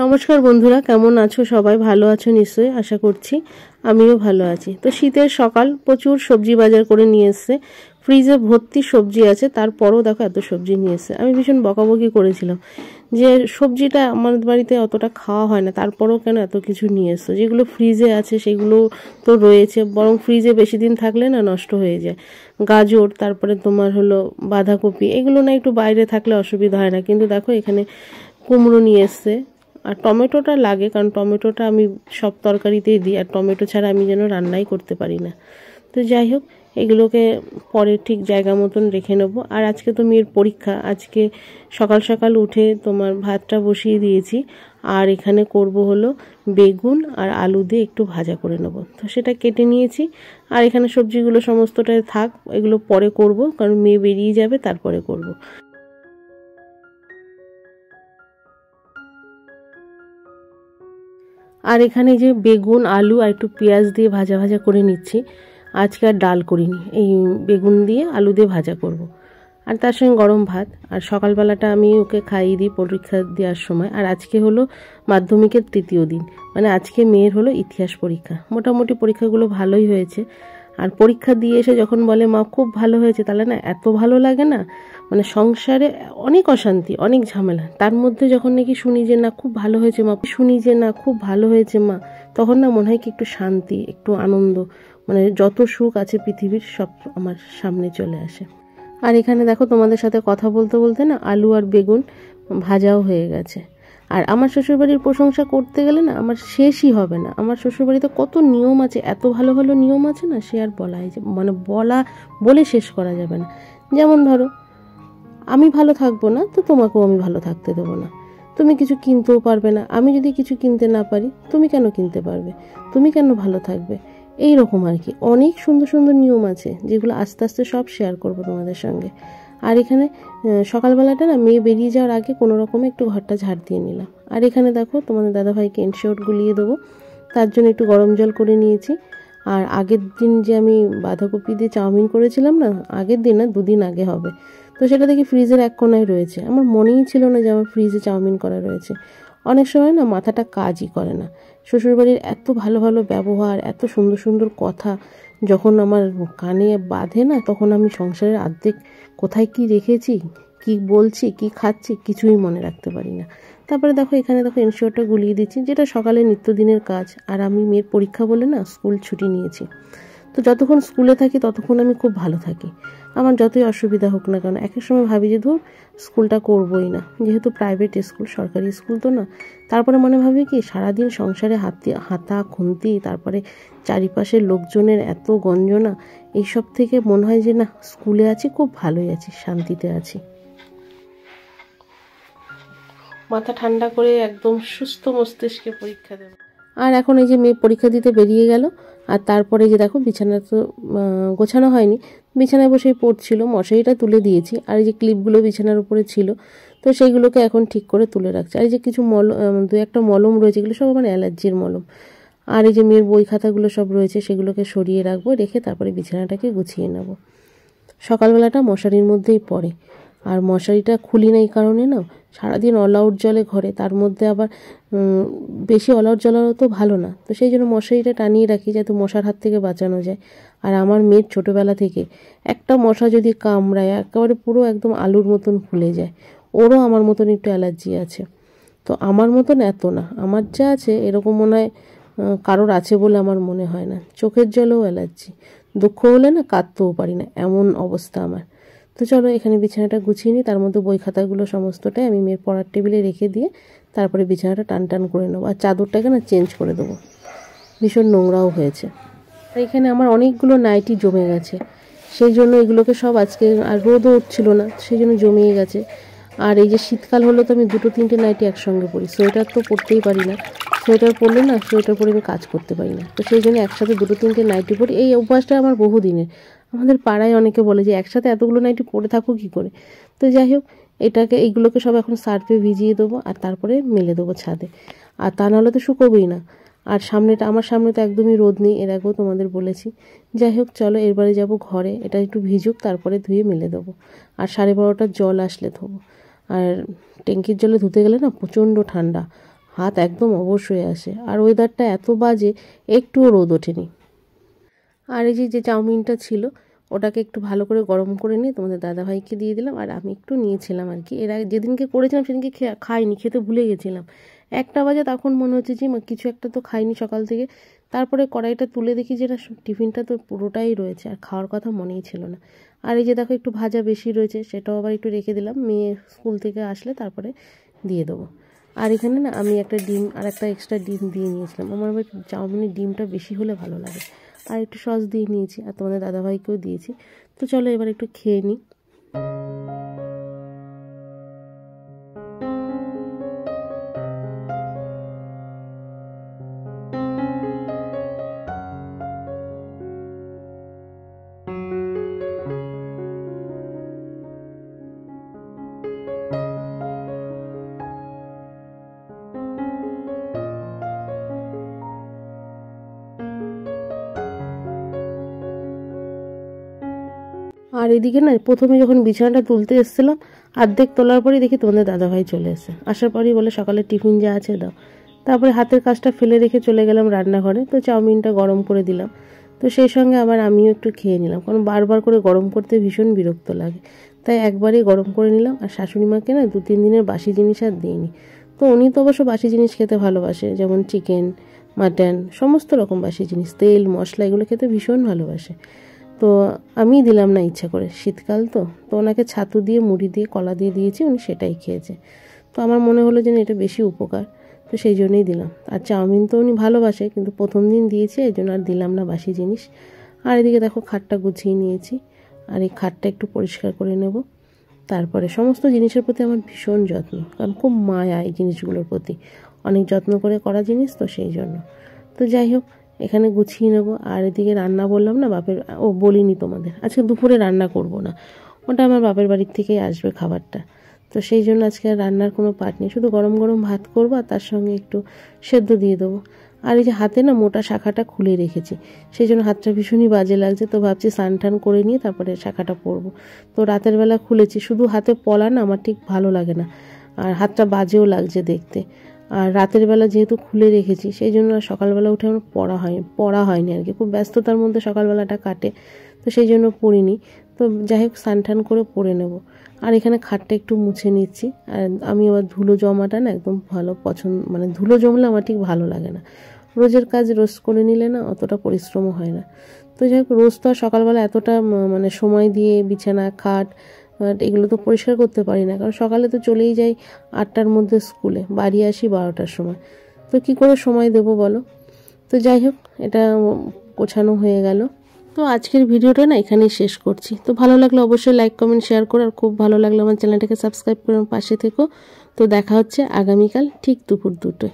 নমস্কার বন্ধুরা, কেমন আছো সবাই? ভালো আছো নিশ্চয়ই, আশা করছি। আমিও ভালো আছি। তো শীতের সকাল, প্রচুর সবজি বাজার করে নিয়ে এসছে। ফ্রিজে ভর্তি সবজি আছে, তারপরও দেখো এত সবজি নিয়ে এসছে। আমি ভীষণ বকাবকি করেছিলাম যে সবজিটা আমার বাড়িতে অতটা খাওয়া হয় না, তারপরেও কেন এত কিছু নিয়ে এসছো? যেগুলো ফ্রিজে আছে সেগুলো তো রয়েছে, বরং ফ্রিজে বেশি দিন থাকলে না নষ্ট হয়ে যায়। গাজর, তারপরে তোমার হলো বাঁধাকপি, এগুলো না একটু বাইরে থাকলে অসুবিধা হয় না, কিন্তু দেখো এখানে কুমড়ো নিয়ে এসছে। আর টমেটোটা লাগে, কারণ টমেটোটা আমি সব তরকারিতেই দিই, আর টমেটো ছাড়া আমি যেন রান্নাই করতে পারি না। তো যাই হোক, এগুলোকে পরে ঠিক জায়গা মতন রেখে নেবো। আর আজকে তো মেয়ের পরীক্ষা, আজকে সকাল সকাল উঠে তোমার ভাতটা বসিয়ে দিয়েছি। আর এখানে করব হলো বেগুন আর আলু দিয়ে একটু ভাজা করে নেবো, তো সেটা কেটে নিয়েছি। আর এখানে সবজিগুলো সমস্তটাই থাক, এগুলো পরে করব, কারণ মেয়ে বেরিয়ে যাবে তারপরে করব। আর এখানে যে বেগুন, আলু আর একটু পেঁয়াজ দিয়ে ভাজা ভাজা করে নিচ্ছি। আজকে আর ডাল করিনি, এই বেগুন দিয়ে আলু দিয়ে ভাজা করব। আর তার সঙ্গে গরম ভাত। আর সকালবেলাটা আমি ওকে খাইয়ে দিই পরীক্ষা দেওয়ার সময়। আর আজকে হলো মাধ্যমিকের তৃতীয় দিন, মানে আজকে মেয়ের হলো ইতিহাস পরীক্ষা। মোটামুটি পরীক্ষাগুলো ভালোই হয়েছে। আর পরীক্ষা দিয়ে এসে যখন বলে মা খুব ভালো হয়েছে, তাহলে না এত ভালো লাগে না। মানে সংসারে অনেক অশান্তি, অনেক ঝামেলা, তার মধ্যে যখন নাকি শুনি যে না খুব ভালো হয়েছে মা, খুব ভালো হয়েছে মা, তখন না মনে হয় কি একটু শান্তি, একটু আনন্দ, মানে যত সুখ আছে পৃথিবীর সব আমার সামনে চলে আসে। আর এখানে দেখো তোমাদের সাথে কথা বলতে বলতে না আলু আর বেগুন ভাজাও হয়ে গেছে। আর আমার শ্বশুরবাড়ির প্রশংসা করতে গেলে না আমার শেষই হবে না। আমার শ্বশুরবাড়িতে কত নিয়ম আছে, এত ভালো ভালো নিয়ম আছে না, সে আর বলে শেষ করা যাবে না। যেমন ধরো, আমি ভালো থাকবো না তো তোমাকেও আমি ভালো থাকতে দেবো না। তুমি কিছু কিনতেও পারবে না, আমি যদি কিছু কিনতে না পারি তুমি কেন কিনতে পারবে? তুমি কেন ভালো থাকবে? এই রকম আর কি অনেক সুন্দর সুন্দর নিয়ম আছে, যেগুলো আস্তে আস্তে সব শেয়ার করবো তোমাদের সঙ্গে। আর এখানে সকালবেলাটা না মেয়ে বেরিয়ে যাওয়ার আগে কোনো রকমে একটু ঘরটা ঝাড় দিয়ে নিলাম। আর এখানে দেখো তোমাদের দাদাভাইকে এনশিওর গুলিয়ে দেবো, তার জন্য একটু গরম জল করে নিয়েছি। আর আগের দিন যে আমি বাঁধাকপি দিয়ে চাউমিন করেছিলাম না, আগের দিন না, দুদিন আগে হবে, তো সেটা দেখি ফ্রিজের এক কোনায় রয়েছে। আমার মনেই ছিল না যে আমার ফ্রিজে চাউমিন করা রয়েছে। অনেক সময় না মাথাটা কাজই করে না। শ্বশুরবাড়ির এত ভালো ভালো ব্যবহার, এত সুন্দর সুন্দর কথা যখন আমার কানে বাঁধে না, তখন আমি সংসারের অর্ধেক কোথায় কি রেখেছি, কি বলছি, কি খাচ্ছি, কিছুই মনে রাখতে পারি না। তারপরে দেখো এখানে দেখো এনশিওরটা গুলিয়ে দিচ্ছি, যেটা সকালে নিত্যদিনের কাজ। আর আমি মেয়ের পরীক্ষা বলে না স্কুল ছুটি নিয়েছি। তো যতক্ষণ স্কুলে থাকি ততক্ষণ আমি খুব ভালো থাকি। আমার যতই অসুবিধা হোক না কেন, এক এক সময় ভাবি যে ধর স্কুলটা করবোই না, যেহেতু প্রাইভেট স্কুল, সরকারি স্কুল তো না। তারপরে মনে ভাবি কি সারাদিন সংসারে হাতা খুন্তি, তারপরে চারিপাশের লোকজনের এত গঞ্জনা, এইসব থেকে মনে হয় যে না, স্কুলে আছি, খুব ভালোই আছি, শান্তিতে আছি। মাথা ঠান্ডা করে একদম সুস্থ মস্তিষ্কে পরীক্ষা দেব। আর এখন এই যে মেয়ে পরীক্ষা দিতে বেরিয়ে গেল। আর তারপরে যে দেখো বিছানা তো গোছানো হয়নি, বিছানায় বসেই পড়ছিল, মশারিটা তুলে দিয়েছি। আর এই যে ক্লিপগুলো বিছানার উপরে ছিল, তো সেইগুলোকে এখন ঠিক করে তুলে রাখছে। আর এই যে কিছু দু একটা মলম রয়েছে, এগুলো সব আমার অ্যালার্জির মলম। আর এই যে মেয়ের বই খাতাগুলো সব রয়েছে, সেগুলোকে সরিয়ে রাখবো, রেখে তারপরে বিছানাটাকে গুছিয়ে নেব। সকালবেলাটা মশারির মধ্যেই পড়ে। আর মশারিটা খুলি না এই কারণে না, সারাদিন অল আউট জলে ঘরে, তার মধ্যে আবার বেশি অল আউট জ্বলানো তো ভালো না, তো সেই জন্য মশারিটা টানিয়ে রাখি যাতে মশার হাত থেকে বাঁচানো যায়। আর আমার মেয়ের ছোটোবেলা থেকে একটা মশা যদি কামড়ায় একেবারে পুরো একদম আলুর মতন ফুলে যায়। ওরও আমার মতন একটু অ্যালার্জি আছে, তো আমার মতন এত না, আমার যা আছে এরকম মনে হয় কারোর আছে বলে আমার মনে হয় না। চোখের জলেও অ্যালার্জি, দুঃখ হলে না কাঁদতেও পারি না, এমন অবস্থা আমার। তো চলো এখানে বিছানাটা গুছিয়ে নিই, তার মধ্যে বই খাতাগুলো সমস্তটাই আমি মেয়ের পড়ার টেবিলে রেখে দিয়ে তারপরে বিছানাটা টান টান করে নেবো। আর চাদরটাকে না চেঞ্জ করে দেবো, ভীষণ নোংরাও হয়েছে। আর এখানে আমার অনেকগুলো নাইটি জমে গেছে, সেই জন্য এগুলোকে সব আজকে, আর রোদও উঠছিল না, সেই জন্য জমিয়ে গেছে। আর এই যে শীতকাল হলো তো আমি দুটো তিনটে নাইটি একসঙ্গে পরি, সোয়েটার তো পরতেই পারি না, সোয়েটার পরলে না, সোয়েটার পরে আমি কাজ করতে পারি না, তো সেই জন্য একসাথে দুটো তিনটে নাইটি পরি। এই অভ্যাসটা আমার বহুদিনের। আমাদের পাড়ায় অনেকে বলে যে একসাথে এতগুলো নাইটি পরে থাকো কী করে। তো যাই হোক, এইগুলোকে সব এখন সার্ফে ভিজিয়ে দেবো, আর তারপরে মেলে দেবো ছাদে, আর তা নাহলে তো শুকোবেই না। আর আমার সামনে তো একদমই রোদ নেই, এর আগেও তোমাদের বলেছি। যাই হোক চলো এরবারে যাব ঘরে, এটা একটু ভিজুক, তারপরে ধুয়ে মেলে দেবো। আর 12:30টার জল আসলে ধোবো। আর ট্যাঙ্কির জলে ধুতে গেলে না প্রচণ্ড ঠান্ডা, হাত একদম অবশ হয়ে আসে। আর ওয়েদারটা এত বাজে, একটুও রোদ ওঠেনি। আর এই যে চাউমিনটা ছিল ওটাকে একটু ভালো করে গরম করে নিয়ে তোমাদের দাদাভাইকে দিয়ে দিলাম, আর আমি একটু নিয়েছিলাম আর কি। এর আগে যেদিনকে করেছিলাম সেদিনকে খাইনি, খেতে ভুলে গেছিলাম। 1টা বাজে, তখন মনে হচ্ছে যে কিছু একটা তো খাইনি সকাল থেকে। তারপরে কড়াইটা তুলে দেখি যে টিফিনটা তো পুরোটাই রয়েছে, আর খাওয়ার কথা মনেই ছিল না। আর এই যে দেখো একটু ভাজা বেশি রয়েছে, সেটাও আবার একটু রেখে দিলাম, মেয়ে স্কুল থেকে আসলে তারপরে দিয়ে দেবো। আর এখানে না আমি একটা ডিম আর একটা এক্সট্রা ডিম দিয়ে নিয়েছিলাম, আমার আবার চাউমিনের ডিমটা বেশি হলে ভালো লাগে। আর একটু সস দিয়ে নিয়েছি, আর তোমাদের দাদাভাইকেও দিয়েছি। তো চলো এবার একটু খেয়ে নিই। আর এদিকে না প্রথমে যখন বিছানাটা তুলতে এসেছিলাম, অর্ধেক তোলার পরেই দেখি তোমাদের দাদাভাই চলে এসে। আসার পরেই বলে সকালে টিফিন যা আছে দাও। তারপরে হাতের কাজটা ফেলে রেখে চলে গেলাম রান্নাঘরে। তো চাউমিনটা গরম করে দিলাম, তো সেই সঙ্গে আবার আমিও একটু খেয়ে নিলাম, কারণ বারবার করে গরম করতে ভীষণ বিরক্ত লাগে। তাই একবারেই গরম করে নিলাম। আর শাশুড়ি মাকে না 2-3 দিনের বাসি জিনিস আর দিইনি। তো উনি তো অবশ্য বাসি জিনিস খেতে ভালোবাসে, যেমন চিকেন, মাটন, সমস্ত রকম বাসি জিনিস, তেল মশলা এগুলো খেতে ভীষণ ভালোবাসে। তো আমি দিলাম না ইচ্ছা করে, শীতকাল তো ওনাকে ছাতু দিয়ে মুড়ি দিয়ে কলা দিয়ে দিয়েছি, উনি সেটাই খেয়েছে। তো আমার মনে হলো যে এটা বেশি উপকার, তো সেই জন্যই দিলাম। আর চাউমিন তো উনি ভালোবাসে, কিন্তু প্রথম দিন দিয়েছি এই জন্য আর দিলাম না বাসি জিনিস। আর এদিকে দেখো খাটটা গুছিয়ে নিয়েছি, আর এই খাটটা একটু পরিষ্কার করে নেব। তারপরে সমস্ত জিনিসের প্রতি আমার ভীষণ যত্ন, কারণ খুব মায়া এই জিনিসগুলোর প্রতি, অনেক যত্ন করে করা জিনিস তো সেই জন্য। তো যাই হোক, এখানে গুছিয়ে নেব। আর এদিকে রান্না বললাম না বাপের, বলিনি তোমাদের, আজকে দুপুরে রান্না করব না, ওটা আমার বাপের বাড়ির থেকেই আসবে খাবারটা। তো সেই জন্য আজকে আর রান্নার কোনো পাট নেই, শুধু গরম গরম ভাত করবো আর তার সঙ্গে একটু সেদ্ধ দিয়ে দেবো। আর এই যে হাতে না মোটা শাখাটা খুলে রেখেছি, সেই জন্য হাতটা ভীষণই বাজে লাগছে। তো ভাবছি স্নান টান করে নিয়ে তারপরে শাখাটা পরবো। তো রাতের বেলা খুলেছি, শুধু হাতে পলা না আমার ঠিক ভালো লাগে না, আর হাতটা বাজেও লাগছে দেখতে। আর রাতের বেলা যেহেতু খুলে রেখেছি, সেই জন্য সকালবেলা উঠে আমার পড়া হয়নি আর কি, খুব ব্যস্ততার মধ্যে সকালবেলাটা কাটে, তো সেই জন্য পড়িনি। তো যাই হোক স্নান টান করে পরে নেব। আর এখানে খাটটা একটু মুছে নিচ্ছি। আর আমি আবার ধুলো জমাটা না একদম ভালো পছন্দ, মানে ধুলো জমলে আমার ঠিক ভালো লাগে না। রোজের কাজ রোজ করে নিলে না অতটা পরিশ্রমও হয় না। তো যাই হোক, রোজ তো আর সকালবেলা এতটা মানে সময় দিয়ে বিছানা খাট এগুলো তো পরিষ্কার করতে পারি না, কারণ সকালে তো চলেই যাই 8টার মধ্যে স্কুলে, বাড়ি আসি 12টার সময়। তো কি করে সময় দেব বলো। তো যাই হোক, এটা গোছানো হয়ে গেল। তো আজকের ভিডিওটা না এখানেই শেষ করছি। তো ভালো লাগলে অবশ্যই লাইক কমেন্ট শেয়ার করো, আর খুব ভালো লাগলে আমার চ্যানেলটাকে সাবস্ক্রাইব করে পাশে থেকো। তো দেখা হচ্ছে আগামীকাল ঠিক দুপুর 2টায়।